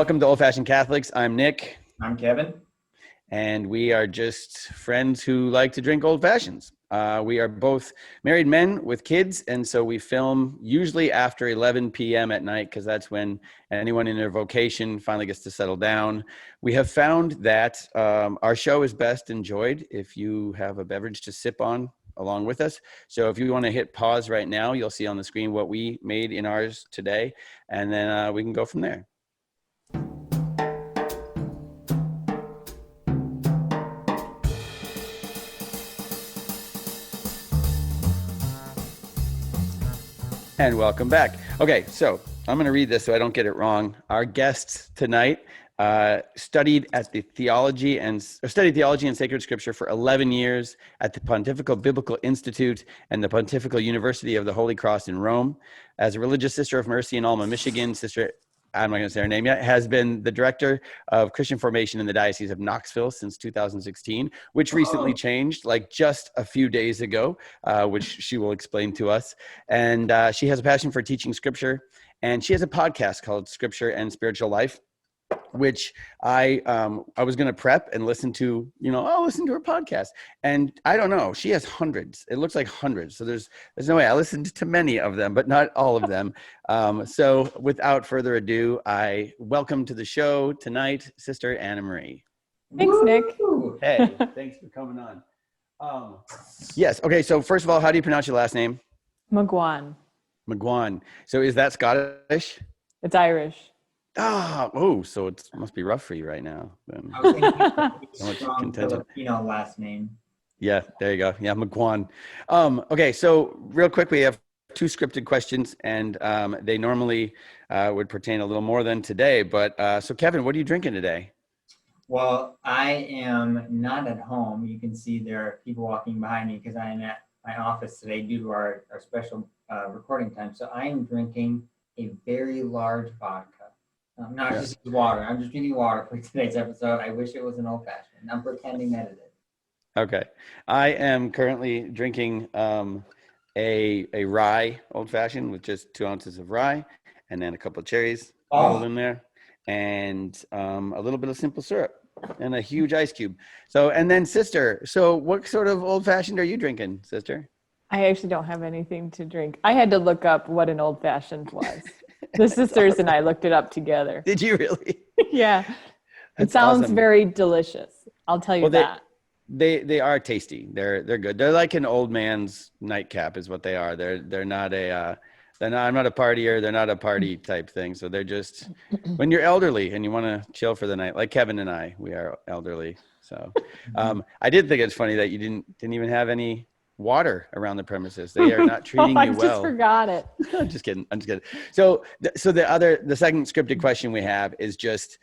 welcome to Old Fashioned Catholics. I'm Nick. I'm Kevin. And we are just friends who like to drink old fashions. We are both married men with kids, and so we film usually after 11 p.m. at night because that's when anyone in their vocation finally gets to settle down. We have found that our show is best enjoyed if you have a beverage to sip on along with us. So if you want to hit pause right now, you'll see on the screen what we made in ours today, and then we can go from there. And welcome back. Okay, so I'm going to read this so I don't get it wrong. Our guests tonight studied theology and sacred scripture for 11 years at the Pontifical Biblical Institute and the Pontifical University of the Holy Cross in Rome. As a religious sister of mercy in Alma, Michigan, Sister, I'm not going to say her name yet, has been the director of Christian formation in the Diocese of Knoxville since 2016, which recently changed like just a few days ago, which she will explain to us. And she has a passion for teaching scripture, and she has a podcast called Scripture and Spiritual Life, which I was going to prep and listen to, listen to her podcast. And I don't know, she has hundreds. It looks like hundreds. So there's no way. I listened to many of them, but not all of them. So without further ado, I welcome to the show tonight, Sister Anna Marie. Thanks, Nick. Hey, thanks for coming on. Yes. Okay. So first of all, how do you pronounce your last name? McGuan. McGuan. So is that Scottish? It's Irish. So it must be rough for you right now. Then. I was thinking strong Filipino last name. Yeah, there you go. Yeah, McGuan. Okay, so real quick, we have two scripted questions, and they normally would pertain a little more than today. But so Kevin, what are you drinking today? Well, I am not at home. You can see there are people walking behind me because I am at my office today due to our special recording time. So I am drinking a very large vodka. Not just water. I'm just drinking water for today's episode. I wish it was an old fashioned. I'm pretending that it is. Okay. I am currently drinking a rye old fashioned with just 2 ounces of rye and then a couple of cherries all in there and a little bit of simple syrup and a huge ice cube. So, and then sister, so what sort of old fashioned are you drinking, sister? I actually don't have anything to drink. I had to look up what an old fashioned was. The sisters and I looked it up together. Did you really? Yeah. That's it sounds awesome. very delicious. I'll tell you that. They are tasty. They're good. They're like an old man's nightcap is what they are. They're not I'm not a partier. They're not a party type thing. So they're just when you're elderly and you want to chill for the night, like Kevin and I, we are elderly. So I did think it's funny that you didn't even have any water around the premises. They are not treating you well. I just forgot it. I'm just kidding. So the second scripted question we have is just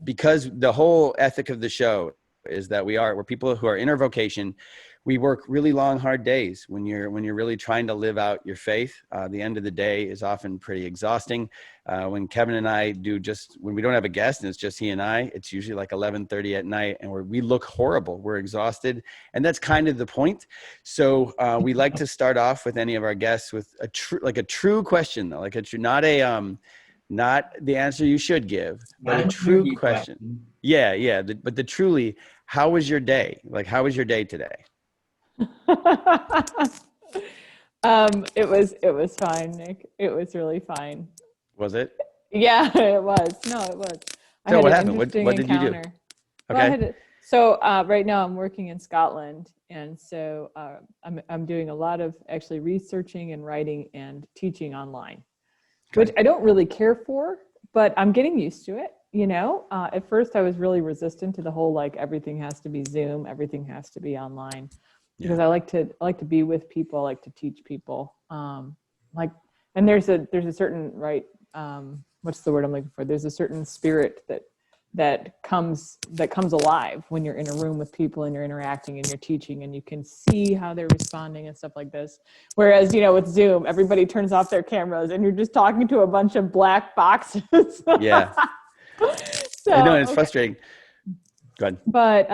because the whole ethic of the show is that we're people who are in our vocation. We work really long, hard days when you're really trying to live out your faith. The end of the day is often pretty exhausting. When Kevin and I when we don't have a guest and it's just he and I, it's usually like 11:30 at night and we look horrible. We're exhausted. And that's kind of the point. So we like to start off with any of our guests with a true question though, not the answer you should give, but a true question. Yeah. But the truly, how was your day? Like, how was your day today? It was fine, Nick. It was really fine. Was it? Yeah, it was. No, it was. So what happened? What did you do? Okay. Right now I'm working in Scotland, and so I'm doing a lot of actually researching and writing and teaching online, which I don't really care for, but I'm getting used to it. At first I was really resistant to the whole like everything has to be Zoom, everything has to be online. Because I like to be with people, I like to teach people. And there's a certain what's the word I'm looking for? There's a certain spirit that comes alive when you're in a room with people and you're interacting and you're teaching and you can see how they're responding and stuff like this. Whereas, with Zoom, everybody turns off their cameras and you're just talking to a bunch of black boxes. Yeah. So, I know, it's frustrating. Go ahead. But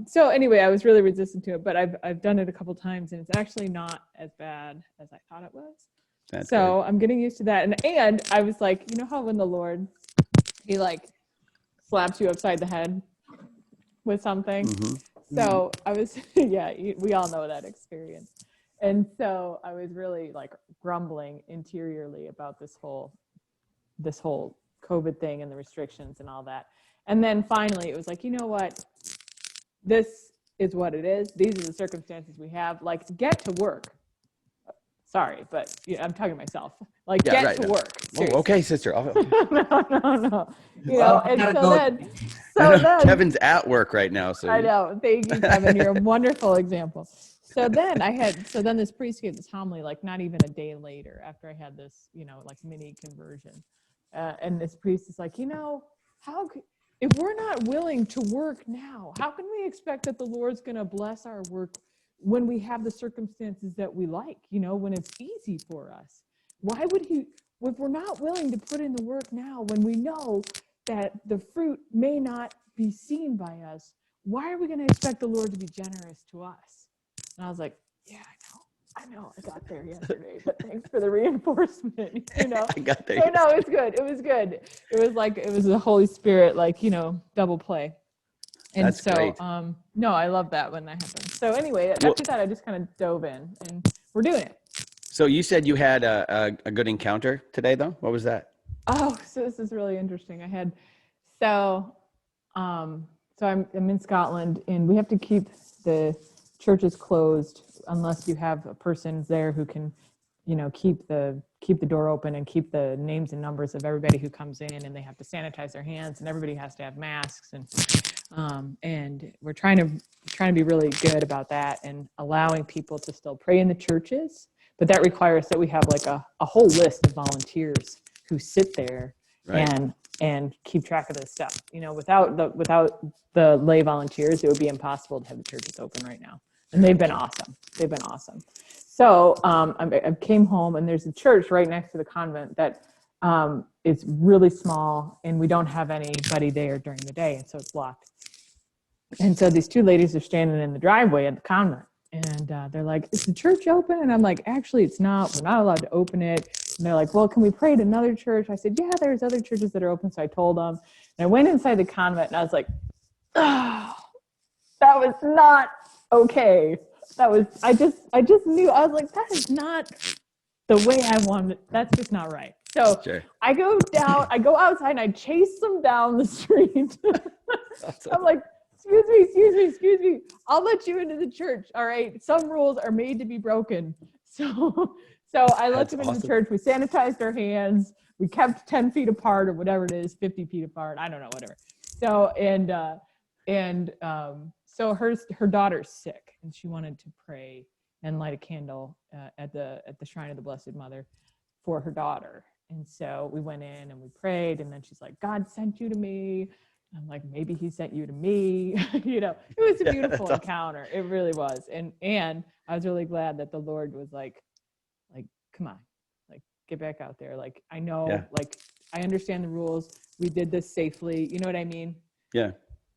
so anyway, I was really resistant to it, but I've done it a couple times and it's actually not as bad as I thought it was. That's so great. I'm getting used to that. And I was like, how when the Lord, he like slaps you upside the head with something. Mhm. So I was, yeah, we all know that experience. And so I was really like grumbling interiorly about this whole COVID thing and the restrictions and all that. And then finally it was like, you know what? This is what it is. These are the circumstances we have. Like, get to work. Sorry, but I'm talking to myself. Like, Yeah, get right, to no. work. Oh, Seriously. okay, sister. No. You Well, know, I and gotta so go. then Kevin's at work right now, so I know. Thank you, Kevin. You're a wonderful example. So then this priest gave this homily, like not even a day later after I had this, like mini conversion. And this priest is like, if we're not willing to work now, how can we expect that the Lord's going to bless our work when we have the circumstances that we like, when it's easy for us? Why would he, if we're not willing to put in the work now, when we know that the fruit may not be seen by us, why are we going to expect the Lord to be generous to us? And I was like, yeah, I know, I got there yesterday, but thanks for the reinforcement, I got there. So no, it was good. It was the Holy Spirit, double play. And That's great. No, I love that when that happens. So anyway, after that, I just kind of dove in and we're doing it. So you said you had a good encounter today, though? What was that? Oh, so this is really interesting. I'm in Scotland, and we have to keep the churches closed unless you have a person there who can, keep the door open and keep the names and numbers of everybody who comes in, and they have to sanitize their hands, and everybody has to have masks, and we're trying to be really good about that and allowing people to still pray in the churches, but that requires that we have like a whole list of volunteers who sit there Right. and keep track of this stuff. Without the lay volunteers, it would be impossible to have the churches open right now. And they've been awesome. So I came home, and there's a church right next to the convent that is really small, and we don't have anybody there during the day, and so it's locked. And so these two ladies are standing in the driveway at the convent, and they're like, "Is the church open?" And I'm like, "Actually, it's not. We're not allowed to open it." And they're like, "Well, can we pray at another church?" I said, "Yeah, there's other churches that are open." So I told them, and I went inside the convent, and I was like, "Oh, that was not okay." I just knew. I was like, "That is not the way I wanted. That's just not right." So Sure. I go outside, and I chase them down the street. I'm like, excuse me. I'll let you into the church. All right. Some rules are made to be broken. So I let them into the church. We sanitized our hands. We kept 10 feet apart or whatever it is, 50 feet apart. I don't know, whatever. So, so her daughter's sick, and she wanted to pray and light a candle at the shrine of the Blessed Mother for her daughter. And so we went in and we prayed, and then she's like, "God sent you to me." I'm like, "Maybe he sent you to me." It was a beautiful encounter. It really was. And I was really glad that the Lord was like, "Come on, like, get back out there. Like, I know, like, I understand the rules. We did this safely." You know what I mean? Yeah.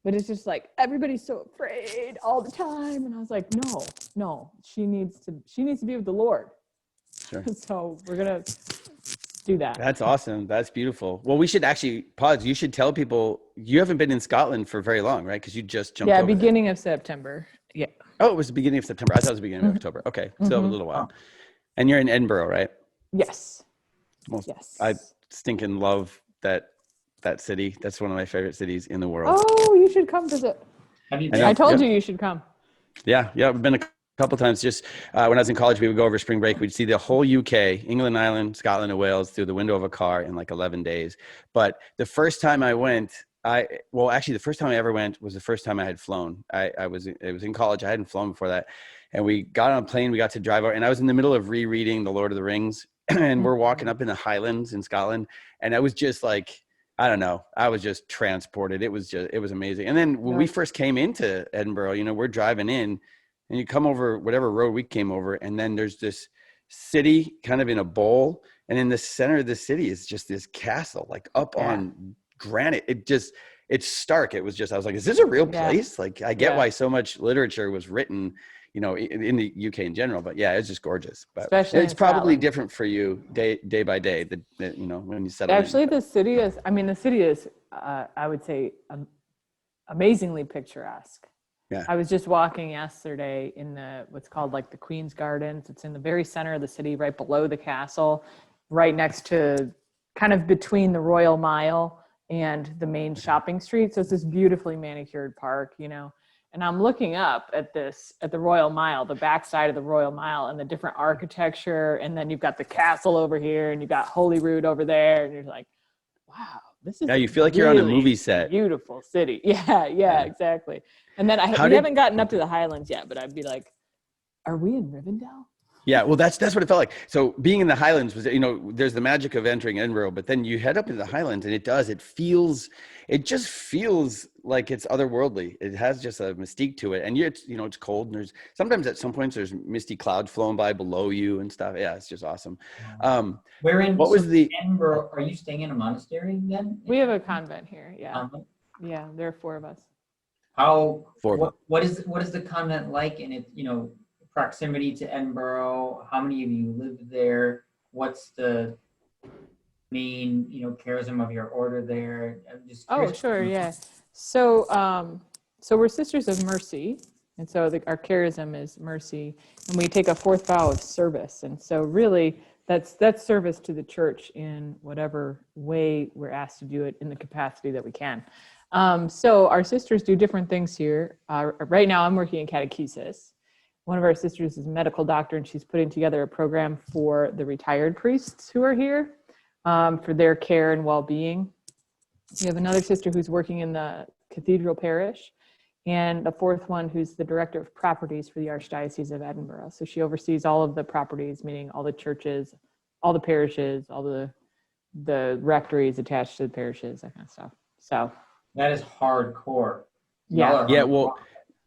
But it's just like, everybody's so afraid all the time. And I was like, no, she needs to be with the Lord. Sure. So we're going to do that. That's awesome. That's beautiful. Well, we should actually pause. You should tell people you haven't been in Scotland for very long, right? Because you just jumped over beginning of September. Yeah. Oh, it was the beginning of September. I thought it was the beginning of October. Okay. So a little while. And you're in Edinburgh, right? Yes. Yes. I stinking love that city. That's one of my favorite cities in the world. Oh, you should come visit. I told you should come. Yeah. I've been a couple times. Just when I was in college, we would go over spring break. We'd see the whole UK, England, Ireland, Scotland, and Wales through the window of a car in like 11 days. But the first time I went, the first time I ever went was the first time I had flown. It was in college. I hadn't flown before that. And we got on a plane. We got to drive over, and I was in the middle of rereading The Lord of the Rings, and we're walking up in the Highlands in Scotland. And I was just like, I don't know. I was just transported. It was amazing. And then when we first came into Edinburgh, we're driving in, and you come over whatever road we came over, and then there's this city kind of in a bowl, and in the center of the city is just this castle, like up on granite. It's stark. It was just, I was like, is this a real place? Like, I get why so much literature was written, you know, in the UK in general, but yeah, it's just gorgeous. But Especially it's in probably Scotland. different for you day by day, you know, when you settle Actually, in. the city is, I mean, the city is, I would say, amazingly picturesque. Yeah. I was just walking yesterday in what's called like the Queen's Gardens. It's in the very center of the city, right below the castle, right next to, kind of between the Royal Mile and the main shopping street. So it's this beautifully manicured park, you know. And I'm looking up at the Royal Mile, the backside of the Royal Mile, and the different architecture. And then you've got the castle over here, and you've got Holyrood over there, and you're like, wow, this is Yeah, you feel like you're on a movie set. Beautiful city. Yeah, exactly. And then we haven't gotten up to the Highlands yet, but I'd be like, are we in Rivendell? Yeah, well, that's what it felt like. So being in the Highlands was, you know, there's the magic of entering Edinburgh, but then you head up into the Highlands, and it just feels like it's otherworldly. It has just a mystique to it, and it's, you know, it's cold, and there's sometimes at some points there's misty clouds flowing by below you and stuff. Yeah, it's just awesome. Edinburgh? Are you staying in a monastery then? We have a convent here. Yeah, Convent? there are 4 of us. What is the convent like in its, you know, proximity to Edinburgh? How many of you live there? What's the main, you know, charism of your order there? I'm just curious. Oh, sure, yeah. So, we're Sisters of Mercy, and so our charism is mercy, and we take a 4th vow of service, and so really that's service to the church in whatever way we're asked to do it in the capacity that we can. So our sisters do different things here. Right now, I'm working in catechesis. One of our sisters is a medical doctor, and she's putting together a program for the retired priests who are here for their care and well-being. We have another sister who's working in the cathedral parish, and the 4th one who's the director of properties for the Archdiocese of Edinburgh. So she oversees all of the properties, meaning all the churches, all the parishes, all the rectories attached to the parishes, that kind of stuff. So that is hardcore. Yeah. Yeah, well,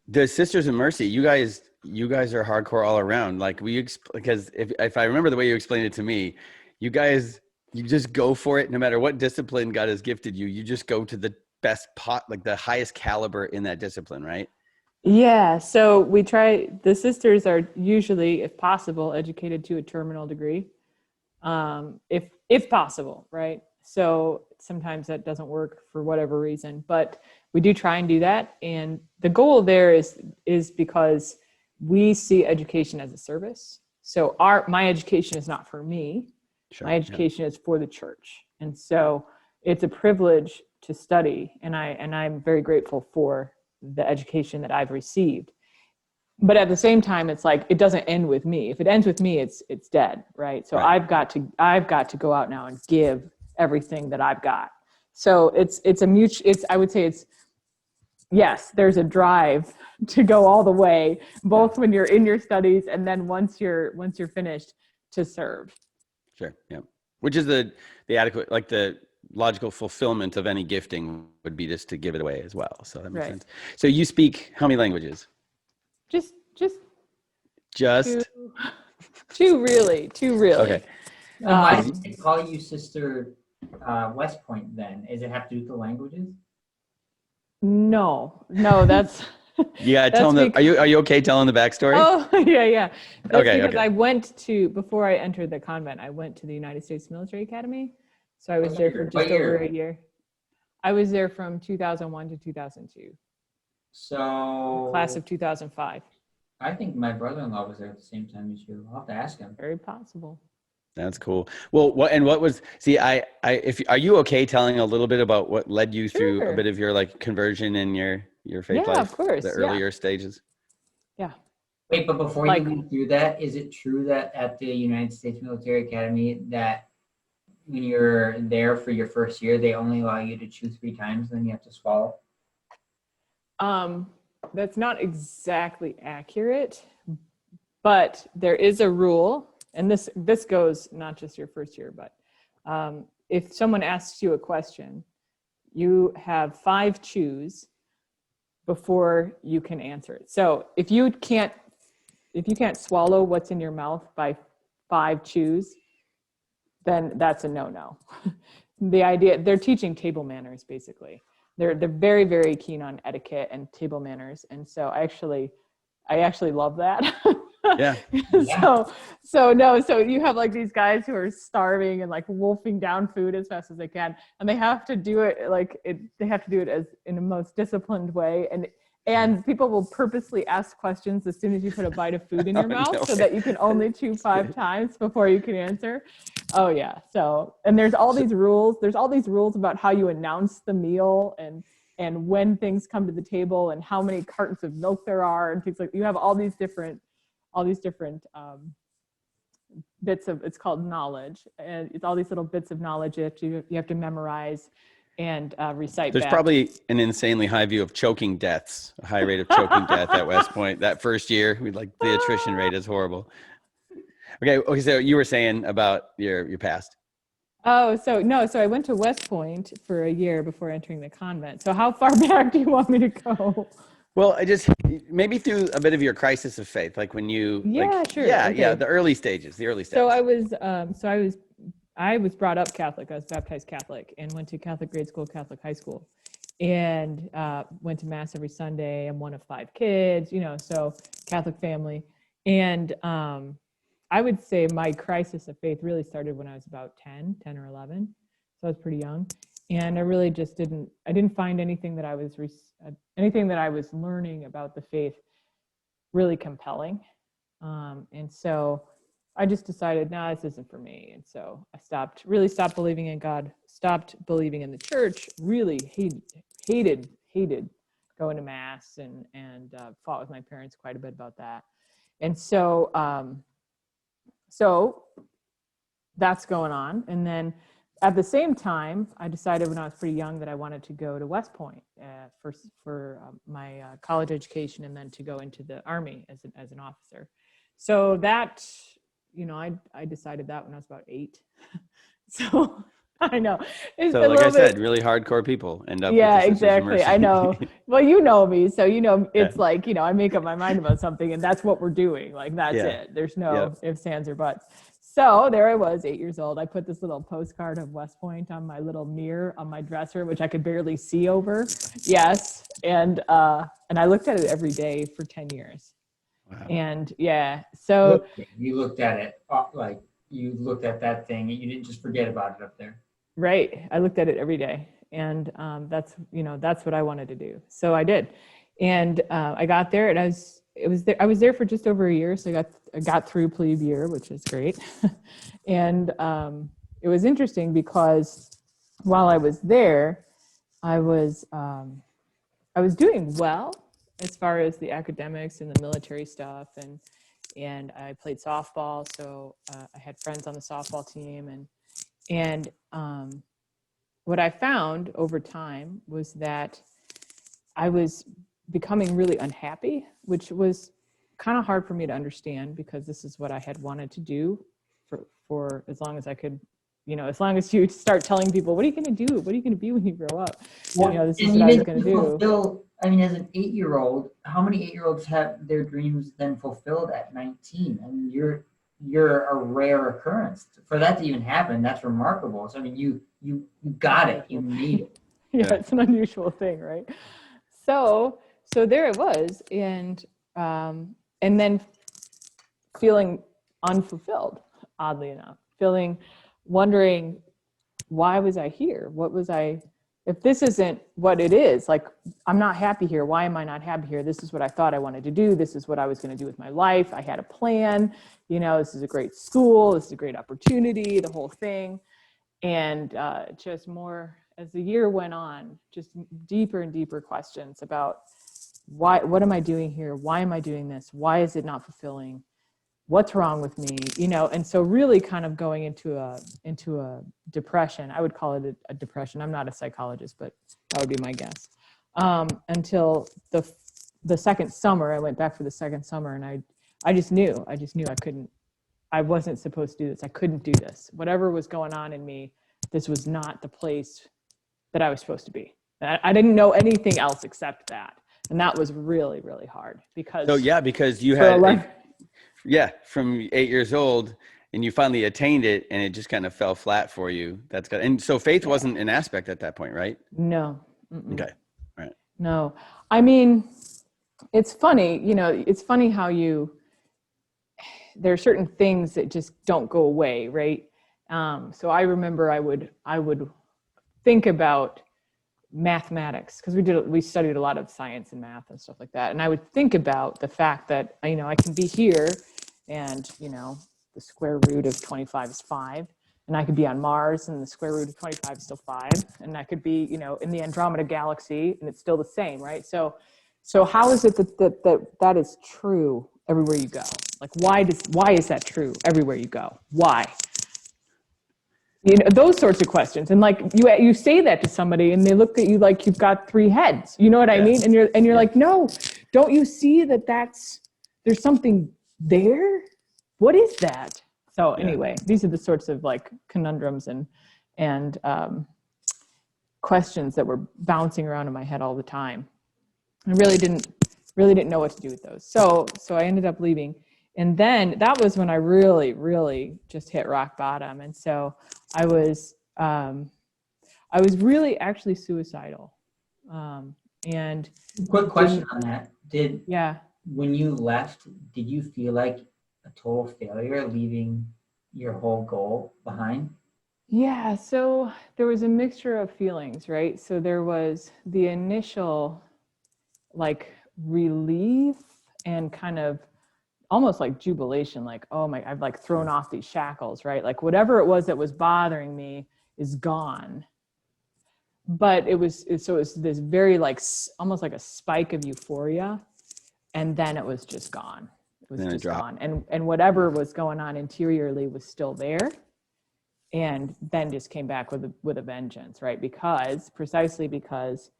the Sisters of Mercy, you guys are hardcore all around. Like because if I remember the way you explained it to me, you just go for it no matter what discipline God has gifted you. You just go to the best like the highest caliber in that discipline, right? Yeah. So the sisters are usually, if possible, educated to a terminal degree, if possible, right? So sometimes that doesn't work for whatever reason, but we do try and do that. And the goal there is because we see education as a service. So my education is not for me. Sure, my education is for the church. And so it's a privilege to study. And I'm very grateful for the education that I've received. But at the same time, it's like, it doesn't end with me. If it ends with me, it's dead, right? So right. I've got to go out now and give everything that I've got. So I would say yes, there's a drive to go all the way, both when you're in your studies and then once you're finished, to serve. Sure. Yeah. Which is the adequate, like the logical fulfillment of any gifting would be just to give it away as well. So that makes sense. So you speak how many languages? Just two really. Okay. Why did they call you Sister Westpoint then? Does it have to do with the languages? No, that's. Yeah, tell them. Are you okay telling the backstory? Oh, yeah. That's okay. I went before I entered the convent, I went to the United States Military Academy. So I was there for just over a year. I was there from 2001 to 2002. So class of 2005. I think my brother-in-law was there at the same time as you. I'll have to ask him. Very possible. That's cool. Well, are you okay telling a little bit about what led you through a bit of your like conversion and your faith life? Yeah, of course. The earlier stages. Yeah. Wait, but before you went through that, is it true that at the United States Military Academy that when you're there for your first year, they only allow you to chew 3 times, then you have to swallow? That's not exactly accurate, but there is a rule, and this goes not just your first year, but if someone asks you a question, you have 5 chews before you can answer it. So if you can't swallow what's in your mouth by 5 chews, then that's a no-no. The idea, they're teaching table manners, basically. They're very, very keen on etiquette and table manners. And so actually, I actually love that. Yeah. So you have like these guys who are starving and like wolfing down food as fast as they can, and they have to do it they have to do it as in the most disciplined way, and people will purposely ask questions as soon as you put a bite of food in your mouth, no so way. that you can only chew 5 times before you can answer. Oh yeah. So, and there's all these rules. There's all these rules about how you announce the meal and when things come to the table and how many cartons of milk there are and things like. You have all these different bits of, it's called knowledge, and it's all these little bits of knowledge that you have to memorize and recite. There's back. probably an insanely high view of choking deaths, a high rate of choking death at Westpoint. That first year, the attrition rate is horrible. Okay. So you were saying about your past. Oh, so I went to Westpoint for a year before entering the convent. So how far back do you want me to go? Well, maybe through a bit of your crisis of faith, like when you, Sure. Yeah, Okay. yeah, the early stages. So I was brought up Catholic. I was baptized Catholic and went to Catholic grade school, Catholic high school, and went to mass every Sunday. I'm one of 5 kids, so Catholic family. And I would say my crisis of faith really started when I was about 10 or 11. So I was pretty young. And I really just didn't find anything that I was learning about the faith really compelling. And so I just decided, no, this isn't for me. And so I stopped believing in God, stopped believing in the church, really hated going to mass, and fought with my parents quite a bit about that. And so that's going on. And then at the same time, I decided when I was pretty young that I wanted to go to Westpoint for my college education, and then to go into the Army as an officer. So that, I decided that when I was about 8. So I know. So like I said, really hardcore people end up. Yeah, with the Sisters of exactly. Mercy. I know. Well, you know me, so it's like, I make up my mind about something, and that's what we're doing. Like, that's it. There's no ifs, ands, or buts. So there I was, 8 years old. I put this little postcard of Westpoint on my little mirror on my dresser, which I could barely see over. Yes. And I looked at it every day for 10 years. Wow. And so you looked at it, like you looked at that thing, and you didn't just forget about it up there. Right. I looked at it every day, and that's what I wanted to do. So I did. And I got there, and I was there for just over a year. So I got through plebe year, which is great. And it was interesting because while I was there, I was doing well as far as the academics and the military stuff, and I played softball. So I had friends on the softball team, and what I found over time was that I was becoming really unhappy, which was kind of hard for me to understand, because this is what I had wanted to do for as long as I could, as long as you start telling people, what are you going to do? What are you going to be when you grow up? This is what I was going to do. Fulfill, as an 8-year-old, how many 8-year-olds have their dreams then fulfilled at 19? I mean, you're a rare occurrence. For that to even happen, that's remarkable. So you got it. You made it. Yeah, it's an unusual thing, right? So there it was, and then feeling unfulfilled, oddly enough, wondering, why was I here? If this isn't what it is, like, I'm not happy here. Why am I not happy here? This is what I thought I wanted to do. This is what I was going to do with my life. I had a plan, this is a great school. This is a great opportunity, the whole thing. And just more, as the year went on, just deeper and deeper questions about what am I doing here? Why am I doing this? Why is it not fulfilling? What's wrong with me? And so really kind of going into a depression. I would call it a depression. I'm not a psychologist, but that would be my guess. Until the second summer, I went back for the second summer, and I just knew I wasn't supposed to do this. I couldn't do this. Whatever was going on in me, this was not the place that I was supposed to be. I didn't know anything else except that. And that was really, really hard, because. So yeah, because you had, from 8 years old, and you finally attained it, and it just kind of fell flat for you. That's good. And so faith wasn't an aspect at that point, right? No. Okay. All right. No, I mean, It's funny, it's funny how there are certain things that just don't go away, right? So I remember I would think about mathematics, because we studied a lot of science and math and stuff like that, and I would think about the fact that I can be here, and the square root of 25 is 5, and I could be on Mars and the square root of 25 is still 5, and I could be in the Andromeda galaxy and it's still the same, right? So how is it that is true everywhere you go? Like, why is that true everywhere you go? Why? Those sorts of questions. And like you say that to somebody and they look at you like you've got 3 heads. You know what I mean? And you're like, no, don't you see that there's something there? What is that? So anyway, these are the sorts of like conundrums and questions that were bouncing around in my head all the time. I really didn't know what to do with those. So I ended up leaving. And then that was when I really, really just hit rock bottom. And so I was really actually suicidal. And Quick question on that. When you left, did you feel like a total failure leaving your whole goal behind? Yeah, so there was a mixture of feelings, right? So there was the initial like relief and kind of almost like jubilation, like, oh my, I've like thrown off these shackles, right? Like whatever it was that was bothering me is gone. But it was this very like almost like a spike of euphoria, and then it was just gone. It was just gone, and whatever was going on interiorly was still there, and then just came back with a vengeance, right? Precisely because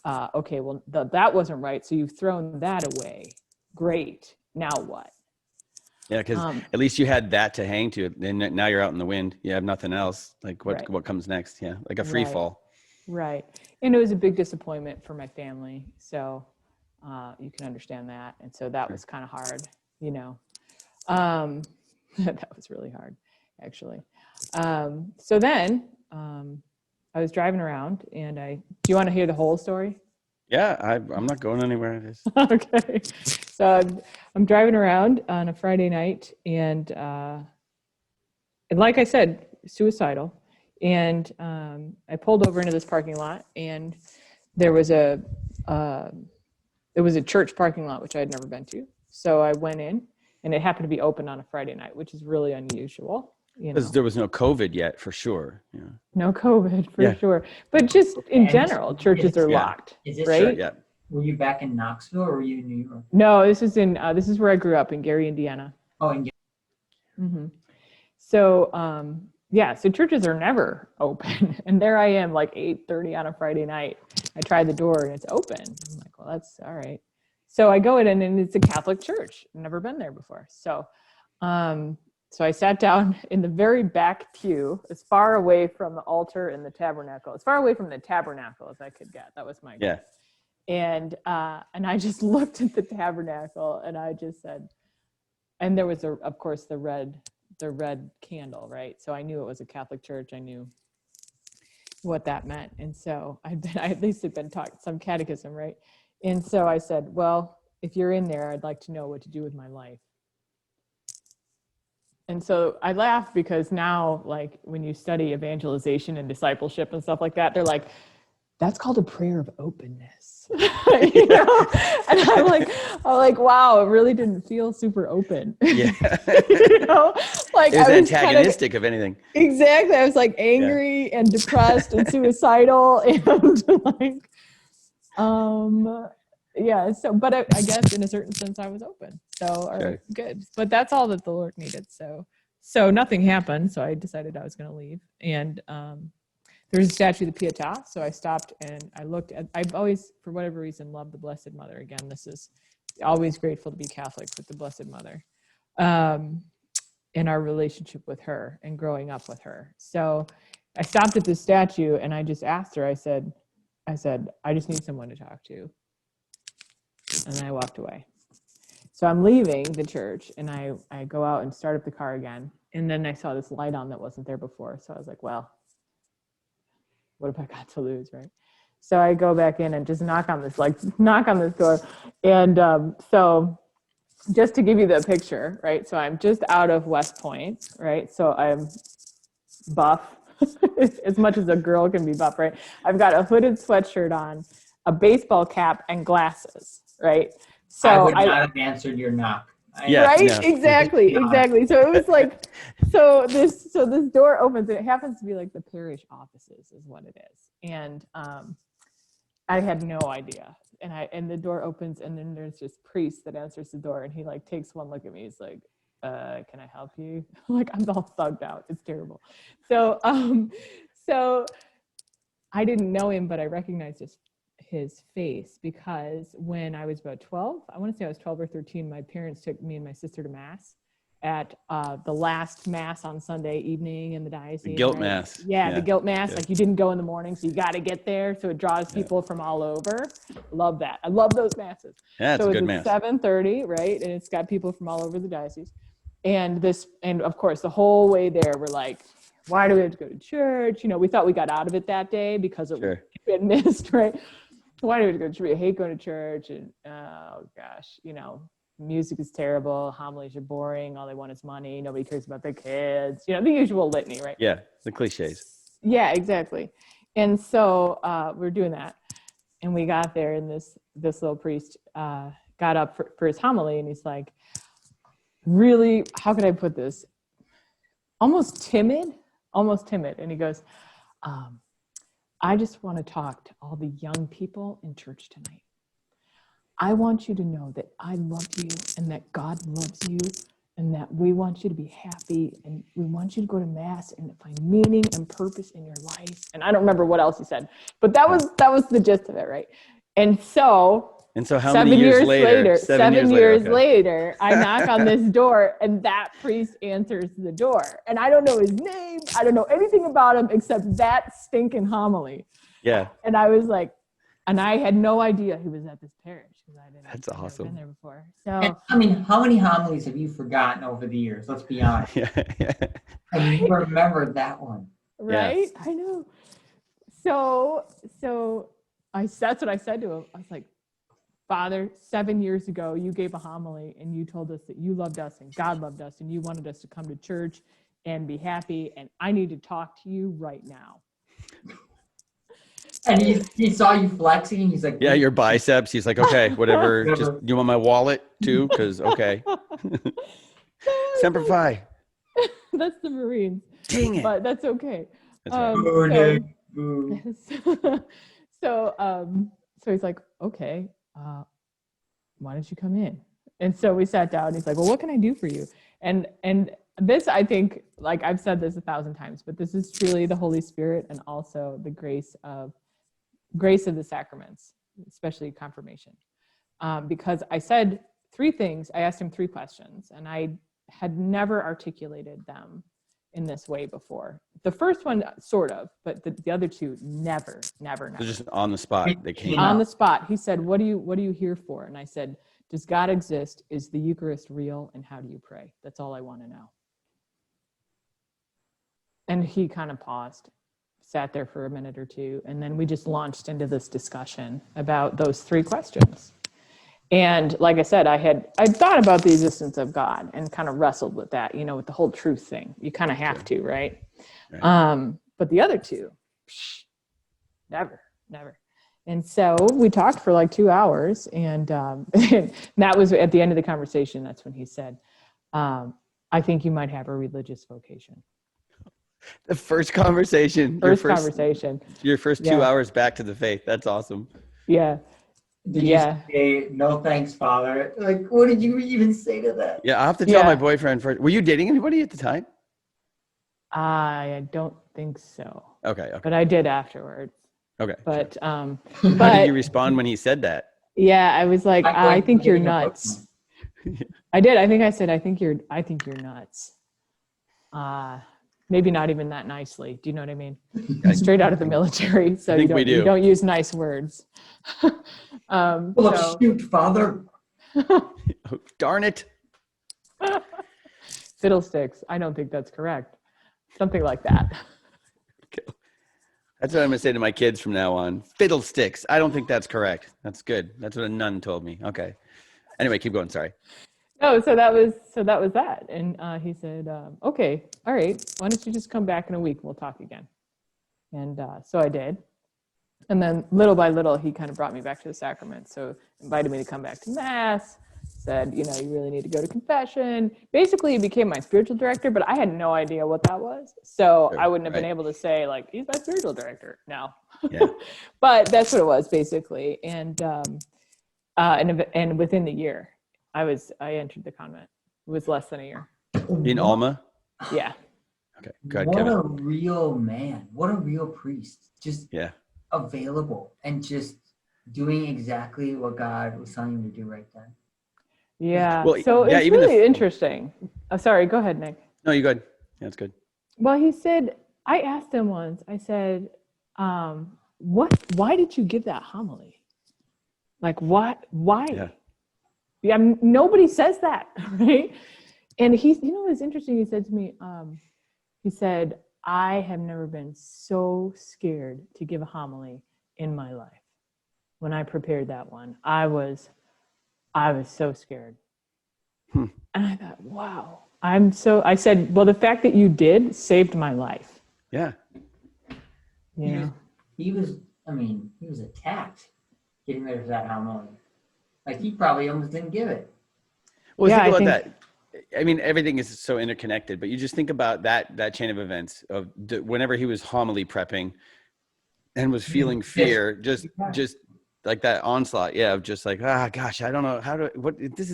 okay, well that wasn't right, so you've thrown that away. Great, now what? Yeah, because at least you had that to hang to, and now you're out in the wind. You have nothing else. Like what comes next? Yeah, like a free fall. Right, and it was a big disappointment for my family, so you can understand that, and so that was kind of hard, that was really hard, actually. So then I was driving around, and do you want to hear the whole story? Yeah, I'm not going anywhere. It is. Okay, so I'm driving around on a Friday night, and like I said, suicidal. And I pulled over into this parking lot, and there was it was a church parking lot, which I had never been to. So I went in, and it happened to be open on a Friday night, which is really unusual. Because there was no COVID yet, for sure. Yeah. No COVID, for sure. But just in general, churches are locked, right? Sure, yeah. Were you back in Knoxville or were you in New York? No, this is where I grew up, in Gary, Indiana. Oh, in Gary. Mm-hmm. So, so churches are never open. And there I am, like 8:30 on a Friday night. I tried the door and it's open. I'm like, well, that's all right. So I go in, and it's a Catholic church. I've never been there before. So I sat down in the very back pew, as far away from the altar and the tabernacle, as far away from the tabernacle as I could get. That was my goal. And I just looked at the tabernacle, and I just said, and there was of course the red candle, right? So I knew it was a Catholic church. I knew what that meant. And so I at least had been taught some catechism, right? And so I said, well, if you're in there, I'd like to know what to do with my life. And so I laughed, because now, like, when you study evangelization and discipleship and stuff like that, they're like, that's called a prayer of openness. And I'm like, wow, it really didn't feel super open. Yeah. Like it was antagonistic of anything. Exactly. I was like angry and depressed and suicidal, and like, so, but I guess in a certain sense I was open. So good. But that's all that the Lord needed. So nothing happened. So I decided I was going to leave. And there was a statue of the Pietà. So I stopped and I looked at, I've always, for whatever reason, loved the Blessed Mother. Again, this is always grateful to be Catholic with the Blessed Mother, and our relationship with her and growing up with her. So I stopped at this statue and I just asked her, I said, I just need someone to talk to. And I walked away. So I'm leaving the church, and I go out and start up the car again. And then I saw this light on that wasn't there before. So I was like, well, what have I got to lose, right? So I go back in and just knock on this door. And so just to give you the picture, right? So I'm just out of Westpoint, right? So I'm buff, as much as a girl can be buff, right? I've got a hooded sweatshirt on, a baseball cap, and glasses, right? So I would not have answered your knock. Right? Yeah. Exactly. So it was like, so this door opens, and it happens to be like the parish offices is what it is. And I had no idea. And the door opens, and then there's this priest that answers the door, and he like takes one look at me. He's like, can I help you? Like, I'm all thugged out. It's terrible. So I didn't know him, but I recognized his face because when I was about 12, I want to say I was 12 or 13, my parents took me and my sister to mass at the last mass on Sunday evening in the diocese. The guilt right? mass. Yeah, the guilt mass. Yeah. Like, you didn't go in the morning, so you got to get there. So it draws people from all over. Love that. I love those masses. Yeah, it's so a good it's mass. 7:30, right? And it's got people from all over the diocese. And of course, the whole way there, we're like, why do we have to go to church? You know, we thought we got out of it that day because we had missed, right? Why do we have to go to church? I hate going to church. And oh gosh, you know, music is terrible. Homilies are boring. All they want is money. Nobody cares about their kids. You know, the usual litany, right? Yeah, the cliches. Yeah, exactly. And so we're doing that. And we got there, and this little priest got up for his homily, and he's like, really, how could I put this? Almost timid. And he goes, I just want to talk to all the young people in church tonight. I want you to know that I love you and that God loves you and that we want you to be happy and we want you to go to mass and find meaning and purpose in your life. And I don't remember what else he said, but that was the gist of it, right? And so how many years later? 7 years later, I knock on this door, and that priest answers the door. And I don't know his name. I don't know anything about him except that stinking homily. Yeah. And I was like, and I had no idea he was at this parish because I didn't. That's awesome. Been there before. So And, I mean, how many homilies have you forgotten over the years? Let's be honest. Yeah. I you remembered that one. right, Yes. I know. So that's what I said to him. I was like, Father, 7 years ago, you gave a homily and you told us that you loved us and God loved us and you wanted us to come to church and be happy. And I need to talk to you right now. And he saw you flexing, and he's like, Yeah, your biceps. He's like, okay, whatever. Just, you want my wallet too? Because, okay. Semper Fi. That's the Marines. Dang it. But that's okay. That's right. "Boo, Nick, boo." So he's like, okay, why don't you come in? And so we sat down. He's like, well, what can I do for you? And this, I think, like I've said this 1,000 times, but this is truly the Holy Spirit and also the grace of the sacraments, especially confirmation. Because I said 3 things. I asked him 3 questions, and I had never articulated them in this way before. The first one, sort of, but the other 2, never. They're just on the spot. They came On out. the spot. He said, what are you here for? And I said, does God exist? Is the Eucharist real? And how do you pray? That's all I want to know. And he kind of paused, sat there for a minute or 2, and then we just launched into this discussion about those 3 questions. And like I said, I'd thought about the existence of God and kind of wrestled with that, you know, with the whole truth thing. You kind of have to, right? But the other 2, never. And so we talked for like 2 hours, and that was at the end of the conversation. That's when he said, I think you might have a religious vocation. The first conversation. Conversation. Your first 2 hours back to the faith. That's awesome. Yeah. Did you say, no thanks, Father? Like, what did you even say to that? Yeah, I'll have to tell my boyfriend first. Were you dating anybody at the time? I don't think so. Okay. But I did afterwards. Okay. But how did you respond when he said that? Yeah, I was like, I think you're nuts. I did. I think I said, I think you're nuts. Maybe not even that nicely. Do you know what I mean? Straight out of the military, so you don't use nice words. Shoot, Father. Oh, darn it. Fiddlesticks. I don't think that's correct. Something like that. That's what I'm gonna say to my kids from now on. Fiddlesticks. I don't think that's correct. That's good. That's what a nun told me. Okay. Anyway, keep going. Sorry. No, so that was that. And he said, okay, all right, why don't you just come back in a week? We'll talk again. And so I did. And then little by little, he kind of brought me back to the sacrament. So invited me to come back to mass, said, you really need to go to confession. Basically, he became my spiritual director, but I had no idea what that was. So I wouldn't have been able to say, like, he's my spiritual director. No. Yeah. But that's what it was, basically. And within the year, I entered the convent. It was less than a year. In Alma? Yeah. Okay. Go ahead, What Kevin. a real man. What a real priest. Just Yeah. available and just doing exactly what God was telling him to do right then. Yeah. Well, so yeah, it's even really interesting. Oh, sorry. Go ahead, Nick. No, you go ahead. Yeah, that's good. Well, he said, I asked him once, I said, why did you give that homily? Like, what? Why? Yeah, nobody says that, right? And it's interesting. He said to me, he said, I have never been so scared to give a homily in my life. When I prepared that one, I was so scared. And I thought, wow, I said, well, the fact that you did saved my life. Yeah. Yeah. He was attacked getting ready for that homily. Like, he probably almost didn't give it. Well, Yeah, think I about think- that. I mean, everything is so interconnected, but you just think about that chain of events of whenever he was homily prepping and was feeling fear, just like that onslaught. Yeah. Of just like, gosh, I don't know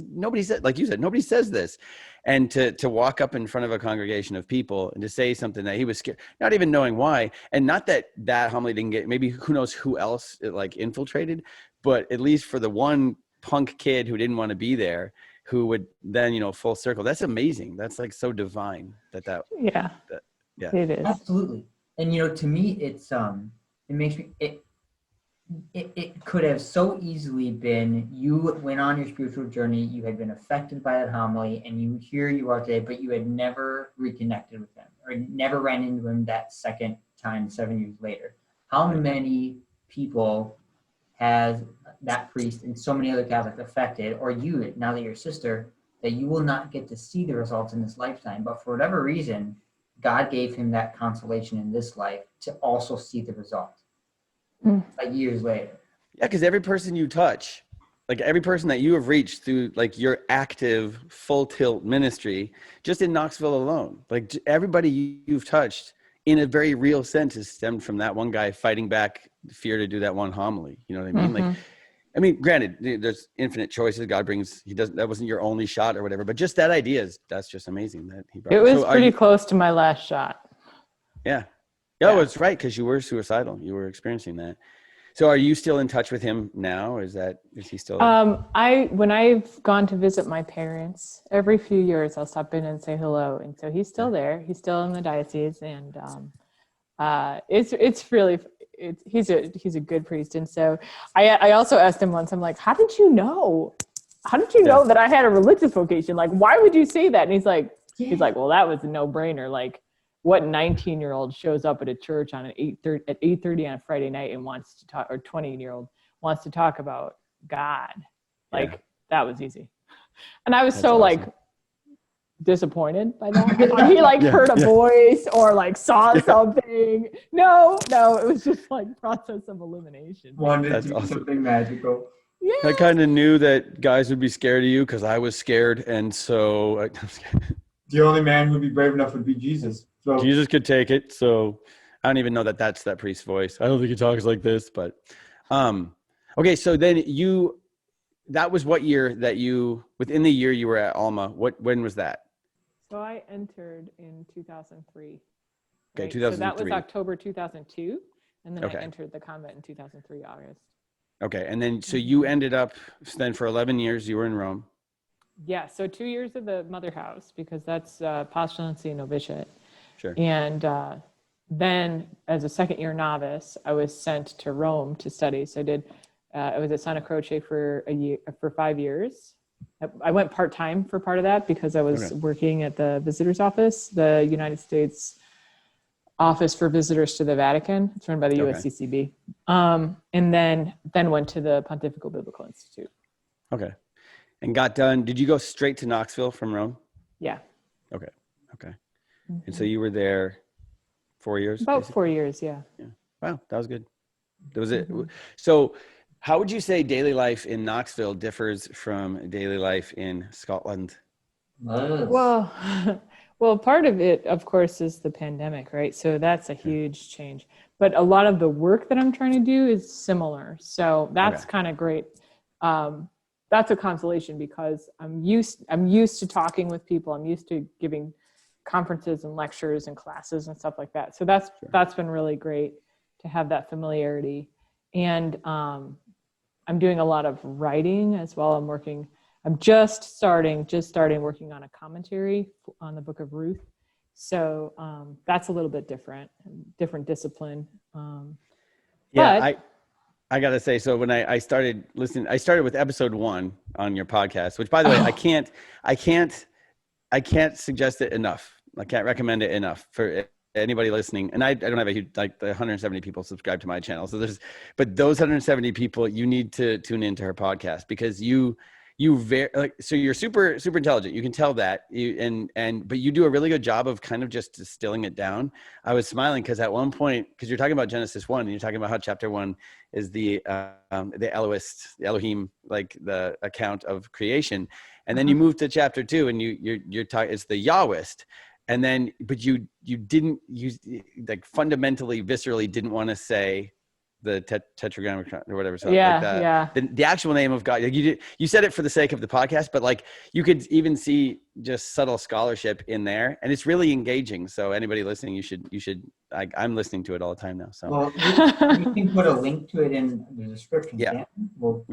nobody said, like you said, nobody says this. And to walk up in front of a congregation of people and to say something that he was scared, not even knowing why. And not that homily didn't get, maybe who knows who else it like infiltrated, but at least for the one punk kid who didn't want to be there, who would then, full circle. That's amazing. That's like so divine that. Yeah. Yeah. It is. Absolutely. And to me, it's it makes me it could have so easily been you went on your spiritual journey, you had been affected by that homily, and here you are today, but you had never reconnected with him or never ran into him that second time 7 years later. How many people has that priest and so many other Catholics affected, or you, now that you're a sister, that you will not get to see the results in this lifetime, but for whatever reason, God gave him that consolation in this life to also see the result, like years later. Yeah, because every person you touch, like every person that you have reached through like your active full tilt ministry, just in Knoxville alone, like everybody you've touched in a very real sense is stemmed from that one guy fighting back fear to do that one homily. You know what I mean? Like, I mean, granted, there's infinite choices. God brings, that wasn't your only shot or whatever, but just that idea that's just amazing that he brought. It was pretty close to my last shot. Yeah. Oh, it's right. Cause you were suicidal. You were experiencing that. So are you still in touch with him now? Is he still? When I've gone to visit my parents every few years, I'll stop in and say hello. And so he's still there. He's still in the diocese, and he's a good priest. And so I also asked him once, I'm like, how did you know that I had a religious vocation? Like, why would you say that? And he's like, well, that was a no-brainer. Like, what 19-year-old shows up at a church at 8:30 on a Friday night and wants to talk, or 20-year-old wants to talk about God? Like, that was easy. And I was so awesome. Disappointed by that. I thought he heard a voice or saw something. No, it was just process of elimination. Wanted to do something magical. Yeah. I kind of knew that guys would be scared of you because I was scared, and so the only man who would be brave enough would be Jesus. So Jesus could take it. So I don't even know that that's that priest's voice. I don't think he talks like this, but okay. So then that was what year that within the year you were at Alma? When was that? So I entered in 2003. Okay, 2003. So that was October 2002, and then I entered the convent in 2003 August. Okay, and then so you ended up then for 11 years you were in Rome. Yeah, so 2 years of the mother house because that's postulancy and novitiate. Sure. And then as a second-year novice, I was sent to Rome to study. So I was at Santa Croce for 5 years. I went part-time for part of that because I was working at the visitor's office, the United States Office for Visitors to the Vatican. It's run by the Okay. USCCB. And then went to the Pontifical Biblical Institute. Okay. And got done. Did you go straight to Knoxville from Rome? Yeah. Okay. Okay. Mhm. And so you were there 4 years? About basically? 4 years, yeah. Wow, that was good. That was it. Mhm. So how would you say daily life in Knoxville differs from daily life in Scotland? Well, well, part of it, of course, is the pandemic, right? So that's a huge change. But a lot of the work that I'm trying to do is similar. So that's Okay. kind of great. That's a consolation because I'm used to talking with people. I'm used to giving conferences and lectures and classes and stuff like that. So that's been really great to have that familiarity. And I'm doing a lot of writing as well. I'm just starting working on a commentary on the Book of Ruth. So that's a little bit different discipline. Yeah, I gotta say, so when I started listening, I started with episode 1 on your podcast, which, by the way, I can't suggest it enough. I can't recommend it enough for anybody listening. And I don't have a huge, like, the 170 people subscribe to my channel. So but those 170 people, you need to tune into her podcast because so you're super, super intelligent. You can tell that but you do a really good job of kind of just distilling it down. I was smiling because at one point, because you're talking about Genesis 1 and you're talking about how chapter 1 is the Elohist, the Elohim, like the account of creation. And then you move to chapter 2 and you're talking, it's the Yahwist. And then, but you didn't use, like, fundamentally, viscerally didn't want to say the tetragrammaton or whatever. So like the actual name of God. Like you said it for the sake of the podcast, but like you could even see just subtle scholarship in there, and it's really engaging. So anybody listening, you should. I'm listening to it all the time now. So well, you can put a link to it in the description. Yeah. We'll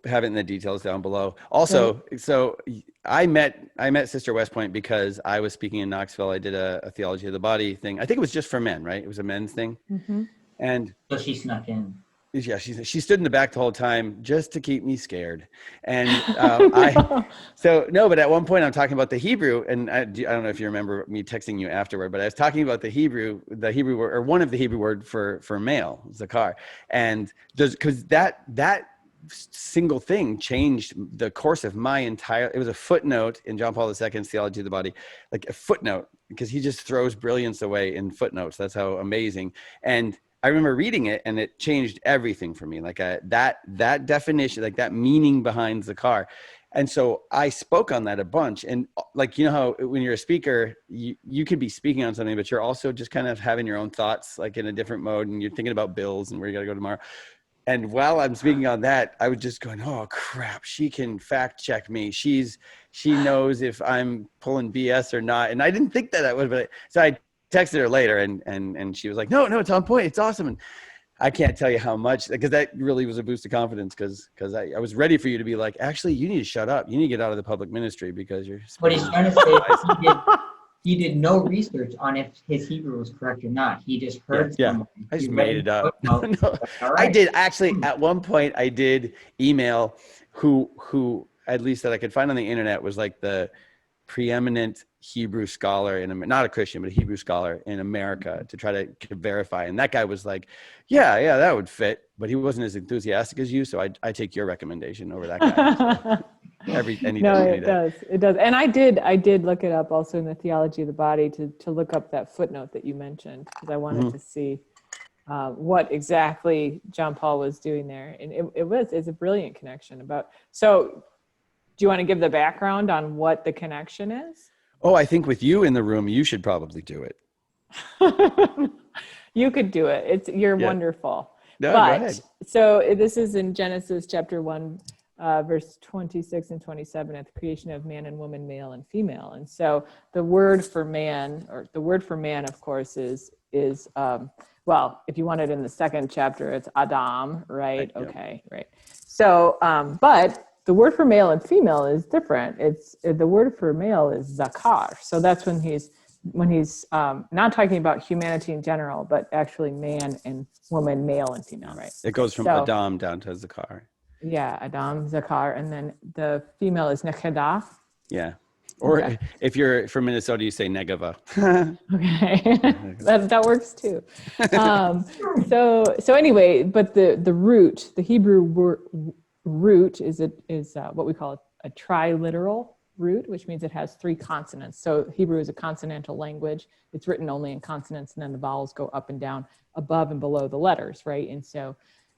have it in the details down below. Also, so I met Sister Westpoint because I was speaking in Knoxville. I did a theology of the body thing. I think it was just for men, right? It was a men's thing. Mm-hmm. And so she snuck in. Yeah, she stood in the back the whole time just to keep me scared. And but at one point I'm talking about the Hebrew, and I don't know if you remember me texting you afterward, but I was talking about the Hebrew word, or one of the Hebrew word for male, zakar, and because that single thing changed the course of my entire. It was a footnote in John Paul II's Theology of the Body, like a footnote, because he just throws brilliance away in footnotes. That's how amazing. And I remember reading it and it changed everything for me. Like that definition, like that meaning behind zakar. And so I spoke on that a bunch. And like, you know how when you're a speaker, you could be speaking on something, but you're also just kind of having your own thoughts, like in a different mode, and you're thinking about bills and where you got to go tomorrow. And while I'm speaking on that, I was just going, oh crap, she can fact check me. She knows if I'm pulling BS or not. And I didn't think that I would, but so I texted her later and she was like, no, it's on point. It's awesome. And I can't tell you how much, because that really was a boost of confidence because I was ready for you to be like, actually, you need to shut up. You need to get out of the public ministry because you're. What he's trying to say is he did no research on if his Hebrew was correct or not. He just heard someone. I just made it up. No, right. I did actually at one point. I did email who at least that I could find on the internet was like the preeminent Hebrew scholar not a Christian, but a Hebrew scholar in America to try to verify. And that guy was like, yeah, that would fit. But he wasn't as enthusiastic as you. So I take your recommendation over that guy. It does. And I did look it up also in the Theology of the Body to look up that footnote that you mentioned, because I wanted to see what exactly John Paul was doing there. And it's a brilliant connection so do you want to give the background on what the connection is? Oh, I think with you in the room, you should probably do it. You could do it. You're wonderful. No, go ahead. So this is in Genesis chapter 1, verse 26 and 27, at the creation of man and woman, male and female. And so the word for man, of course, is well, if you want it in the second chapter, it's Adam, right? Okay, right. So, but the word for male and female is different. The word for male is zakar. So that's when he's not talking about humanity in general, but actually man and woman, male and female, right? It goes from Adam down to zakar. Yeah, Adam, zakar, and then the female is nekedah. Yeah. Or Okay. if you're from Minnesota, you say negava. Okay, that works too. So anyway, but the root, the Hebrew root is what we call a triliteral root, which means it has 3 consonants. So Hebrew is a consonantal language. It's written only in consonants, and then the vowels go up and down, above and below the letters, right? And so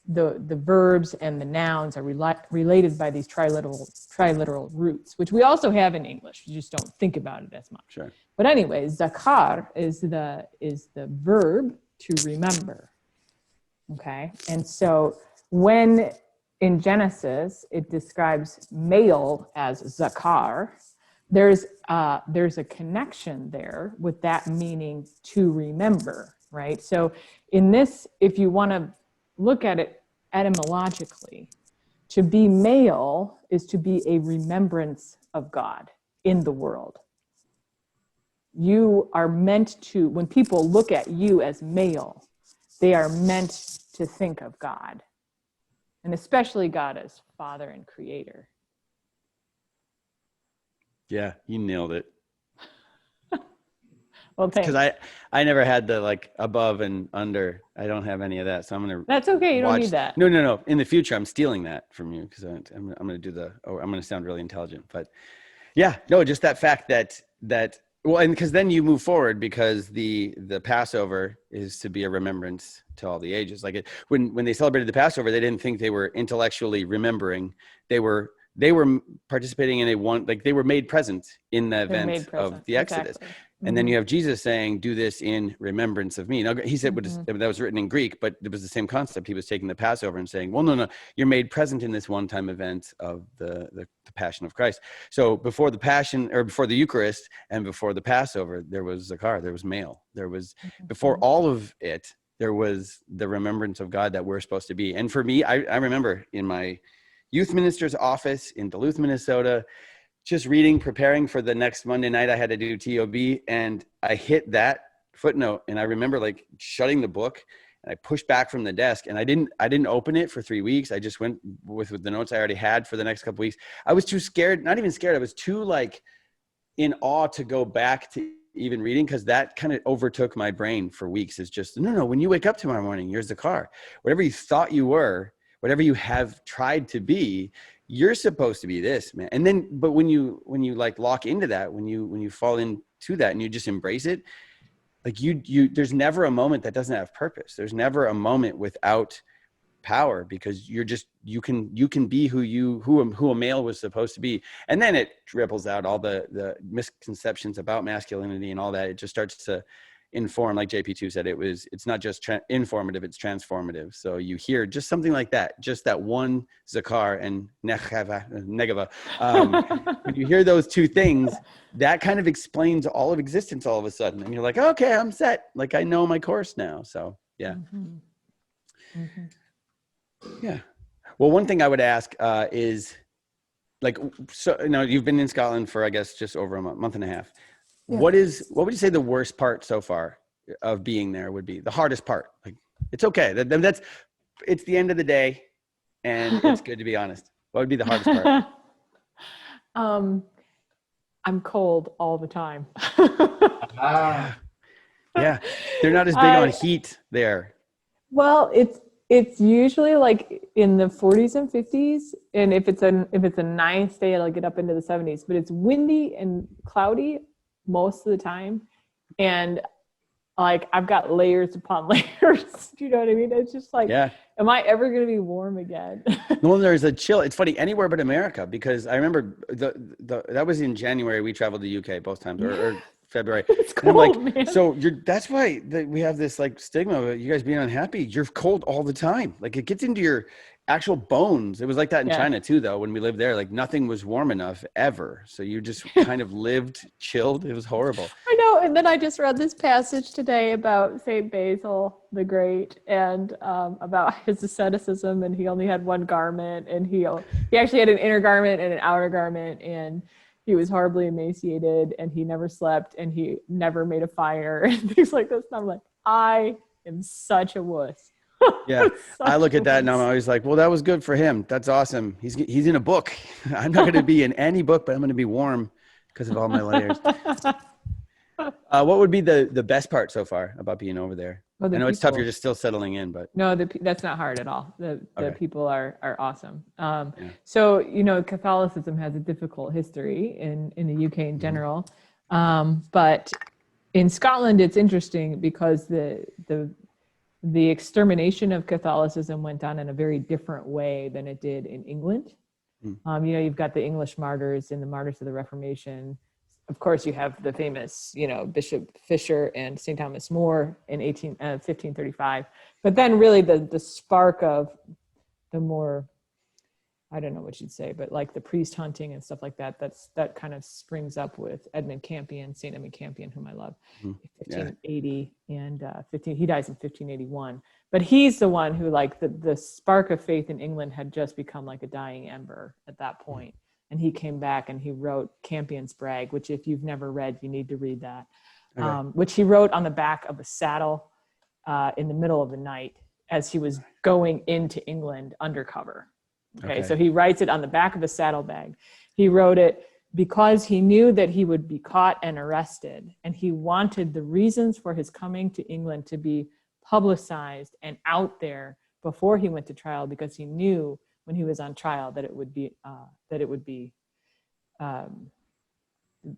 the verbs and the nouns are related by these triliteral roots, which we also have in English. You just don't think about it as much. Sure. But anyway, zakar is the verb to remember. Okay, and so when in Genesis it describes male as zakar, there's a connection there with that meaning to remember, right? So in this, if you want to look at it etymologically, to be male is to be a remembrance of God in the world. You are meant to, when people look at you as male, they are meant to think of God, and especially God as Father and Creator. Yeah, you nailed it. Well, thanks. Because I never had the like above and under. I don't have any of that, so I'm gonna. That's okay. You don't need that. No. In the future, I'm stealing that from you because I'm gonna do the. Oh, I'm gonna sound really intelligent, but yeah, no, just that fact that well, and because then you move forward because the Passover is to be a remembrance to all the ages. Like when they celebrated the Passover, they didn't think they were intellectually remembering. They were participating in they were made present in the event of the Exodus. Exactly. And then you have Jesus saying, do this in remembrance of me. Now, he said that was written in Greek, but it was the same concept. He was taking the Passover and saying, well, no, you're made present in this one-time event of the Passion of Christ. So before the Passion, or before the Eucharist and before the Passover, there was Zakar, there was male. There was, before all of it, there was the remembrance of God that we're supposed to be. And for me, I remember in my youth minister's office in Duluth, Minnesota, just reading, preparing for the next Monday night, I had to do TOB, and I hit that footnote, and I remember like shutting the book, and I pushed back from the desk, and I didn't open it for 3 weeks. I just went with the notes I already had for the next couple weeks. I was too scared, not even scared. I was too like in awe to go back to even reading, because that kind of overtook my brain for weeks. It's just, no, when you wake up tomorrow morning, here's the car. Whatever you thought you were, whatever you have tried to be, you're supposed to be this, man. And then, but when you like lock into that, when you fall into that and you just embrace it, like you there's never a moment that doesn't have purpose. There's never a moment without power, because you can be who a male was supposed to be. And then it ripples out all the misconceptions about masculinity and all that. It just starts to inform, like JP2 said, it's not just informative, it's transformative. So you hear just something like that, just that one zakar and negava. When you hear those two things, that kind of explains all of existence all of a sudden. And you're like, okay, I'm set. Like I know my course now. So yeah. Yeah. Well, one thing I would ask is like, so, you've been in Scotland for, I guess, just over a month and a half. Yeah. What would you say the worst part so far of being there would be? The hardest part? Like, it's okay. It's the end of the day, and it's good to be honest. What would be the hardest part? I'm cold all the time. Yeah, they're not as big on heat there. Well, it's usually like in the 40s and 50s, and if it's a nice day, it'll get up into the 70s. But it's windy and cloudy most of the time, and like I've got layers upon layers. Do you know what I mean? It's just like, yeah. Am I ever going to be warm again? Well, there's a chill. It's funny anywhere but America, because I remember that was in January. We traveled to UK both times, or February. It's cold, and I'm like, man. So that's why we have this like stigma of you guys being unhappy. You're cold all the time. Like it gets into your actual bones. It was like that in China too, though. When we lived there, like nothing was warm enough ever. So you just kind of lived chilled. It was horrible. I know. And then I just read this passage today about Saint Basil the Great, and about his asceticism, and he only had one garment, and he actually had an inner garment and an outer garment, and he was horribly emaciated, and he never slept, and he never made a fire, and things like this. And I'm like, I am such a wuss. Yeah, I look at that and I'm always like, well, that was good for him. That's awesome. He's in a book. I'm not going to be in any book, but I'm going to be warm because of all my layers. What would be the best part so far about being over there? Well, I know it's tough. You're just still settling in, but no, that's not hard at all. The Okay. people are awesome. Yeah. So, Catholicism has a difficult history in the UK in general. But in Scotland, it's interesting because the extermination of Catholicism went on in a very different way than it did in England. You've got the English martyrs and the martyrs of the Reformation. Of course, you have the famous, Bishop Fisher and St. Thomas More in 1535. But then really the spark of the more, I don't know what you'd say, but like the priest hunting and stuff like that, that kind of springs up with Edmund Campion, St. Edmund Campion, whom I love, 1580 and he dies in 1581. But he's the one who, like, the spark of faith in England had just become like a dying ember at that point. And he came back and he wrote Campion's Brag, which if you've never read, you need to read that, which he wrote on the back of a saddle in the middle of the night as he was going into England undercover. Okay, so he writes it on the back of a saddlebag. He wrote it because he knew that he would be caught and arrested, and he wanted the reasons for his coming to England to be publicized and out there before he went to trial, because he knew when he was on trial that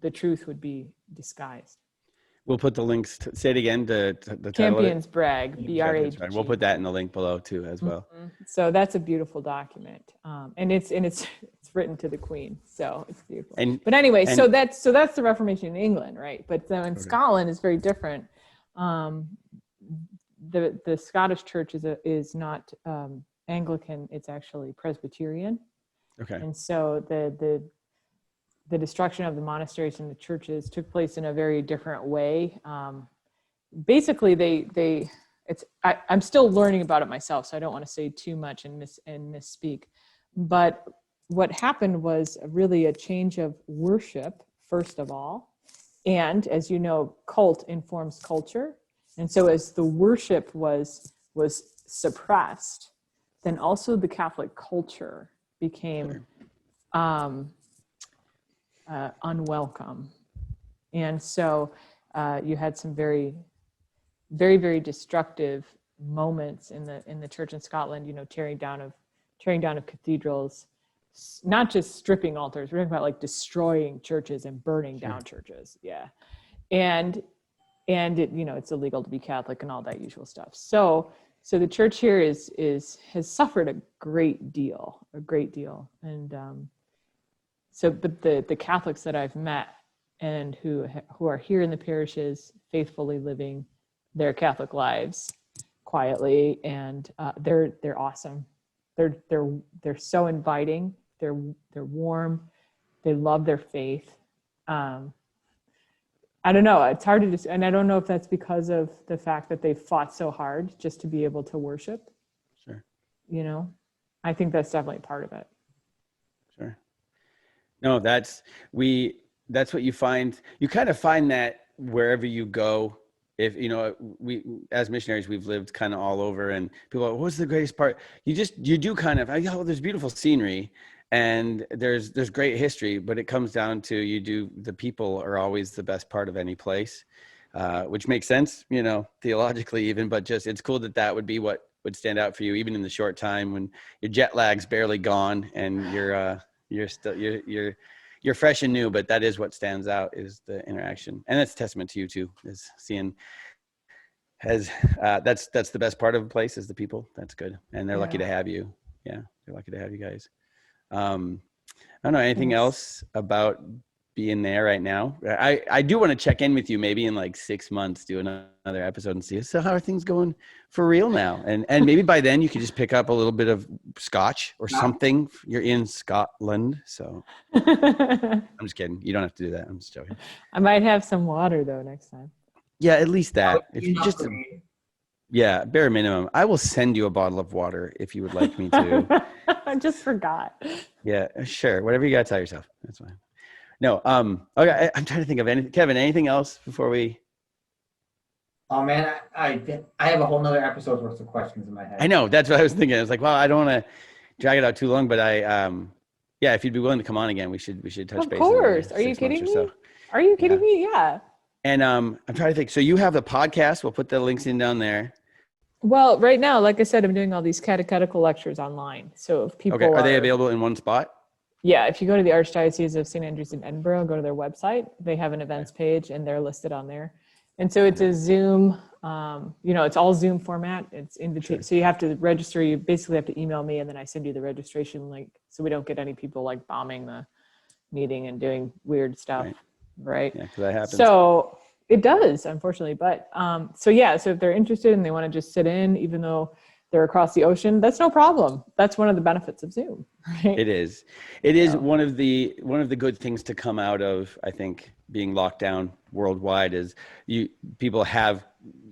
the truth would be disguised. We'll put the links to, say it again, the title. Champion's Brag, BRAG. We'll put that in the link below too as well. So that's a beautiful document, and it's written to the Queen, so it's beautiful. But anyway, so that's the Reformation in England, right? But then in Scotland is very different. The Scottish Church is not Anglican; it's actually Presbyterian. Okay. And so the destruction of the monasteries and the churches took place in a very different way. Basically, I'm still learning about it myself, so I don't want to say too much and misspeak. But what happened was really a change of worship, first of all. And as you know, cult informs culture. And so as the worship was suppressed, then also the Catholic culture became unwelcome. And so you had some very, very, very destructive moments in the church in Scotland, tearing down of cathedrals, not just stripping altars, we're talking about like destroying churches and burning down churches. Yeah. And it, it's illegal to be Catholic and all that usual stuff. So the church here has suffered a great deal. And but the Catholics that I've met and who are here in the parishes, faithfully living their Catholic lives quietly, and they're awesome. They're so inviting. They're warm. They love their faith. I don't know. It's hard to and I don't know if that's because of the fact that they fought so hard just to be able to worship. Sure. I think that's definitely part of it. Sure. No, that's what you find. You kind of find that wherever you go. If we as missionaries, we've lived kind of all over, and people are, what's the greatest part? You do kind of, there's beautiful scenery and there's great history, but it comes down to the people are always the best part of any place, which makes sense, theologically even, but just, it's cool that would be what would stand out for you, even in the short time when your jet lag's barely gone and you're fresh and new, but that is what stands out, is the interaction. And that's a testament to you too, is seeing that's the best part of a place, is the people. That's good. And they're lucky to have you. Yeah. They're lucky to have you guys. I don't know anything else about being there right now. I do want to check in with you maybe in like 6 months, do another episode and see, so how are things going for real now? And maybe by then you could just pick up a little bit of scotch or something. You're in Scotland, so I'm just kidding. You don't have to do that. I'm just joking. I might have some water though next time. Yeah, at least that. If you just bare minimum. I will send you a bottle of water if you would like me to. I just forgot. Yeah, sure. Whatever you gotta tell yourself. That's fine. No, okay. I'm trying to think of anything. Kevin, anything else before we? Oh man, I have a whole nother episode's worth of questions in my head. I know, that's what I was thinking. I was like, well, I don't want to drag it out too long, but Yeah, if you'd be willing to come on again, we should touch Of base. course. Are you 6 months kidding or me? so. Are you kidding me? Yeah. And I'm trying to think. So you have the podcast. We'll put the links in down there. Well, right now, like I said, I'm doing all these catechetical lectures online. So if people Okay. Are they available in one spot? Yeah, if you go to the Archdiocese of St. Andrews in Edinburgh, go to their website, they have an events page and they're listed on there. And so it's a Zoom, it's all Zoom format. It's invitation. So you have to register. You basically have to email me and then I send you the registration link so we don't get any people like bombing the meeting and doing weird stuff. Right. Yeah, because that happens. So it does, unfortunately. But so if they're interested and they want to just sit in, even though they're across the ocean, that's no problem. That's one of the benefits of Zoom, right? It is. It is one of the good things to come out of, I think, being locked down worldwide is people have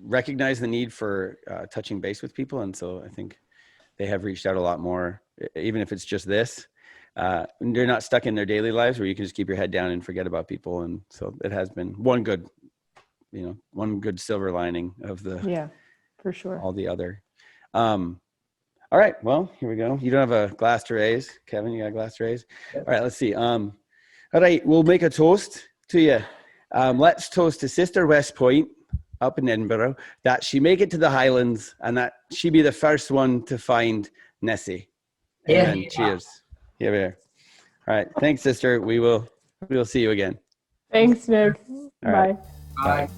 recognized the need for touching base with people. And so I think they have reached out a lot more, even if it's just this. They're not stuck in their daily lives where you can just keep your head down and forget about people. And so it has been one good silver lining of for sure. all the other. All right, well, here we go. You don't have a glass to raise. Kevin, you got a glass to raise? All right, let's see. All right, we'll make a toast to you. Let's toast to Sister Westpoint up in Edinburgh, that she make it to the Highlands and that she be the first one to find Nessie. Amen. Yeah. Cheers. Here we are. All right, thanks, sister. We'll see you again. Thanks, Nick. All Bye. right. Bye.